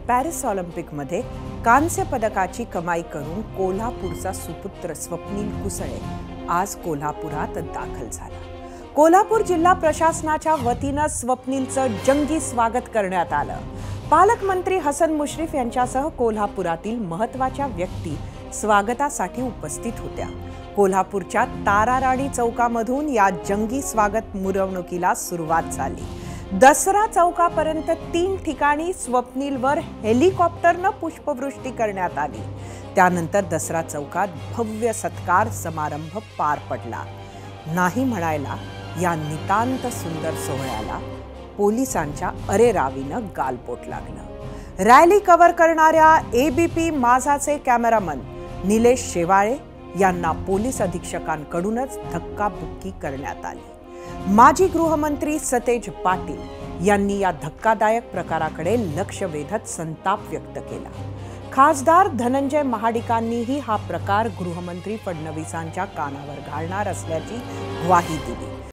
Paris ऑलिम्पिकमध्ये कांस्य पदकाची कमाई करून कोल्हापूरचा सुपुत्र स्वप्नील कुसळे आज कोल्हापुरात दाखल झाला। कोल्हापूर जिल्हा प्रशासनाच्या वतीने स्वप्नीलचं जंगी स्वागत करण्यात आलं। पालकमंत्री हसन मुश्रीफ यांच्यासह कोल्हापुरातील महत्त्वाच्या व्यक्ती स्वागतासाठी उपस्थित होत्या। कोल्हापूरच्या ताराराणी चौकामधून या जंगी स्वागत मिरवणुकीला सुरुवात झाली। दसरा चौकापर्यंत 3 ठिकाणी स्वप्नीलवर हेलिकॉप्टरने पुष्पवृष्टी करण्यात आली। त्यानंतर दसरा चौकात भव्य सत्कार समारंभ पार पडला। नाही म्हणायला या नितांत सुंदर सोहळ्याला पोलिसांच्या अरेरावीनं गालबोट लागलं। रॅली कव्हर करणाऱ्या एबीपी माझाचे कॅमेरामन निलेश शेवाळे यांना पोलीस अधीक्षकांकडूनच धक्काबुक्की करण्यात आली। माजी गृहमंत्री सतेज पाटील यांनी या धक्कादायक प्रकाराकडे लक्ष वेधत संताप व्यक्त केला। खासदार धनंजय महाडिकांनीही हा प्रकार गृहमंत्री फडणवीसांच्या कानावर घालणार असल्याची ग्वाही दिली।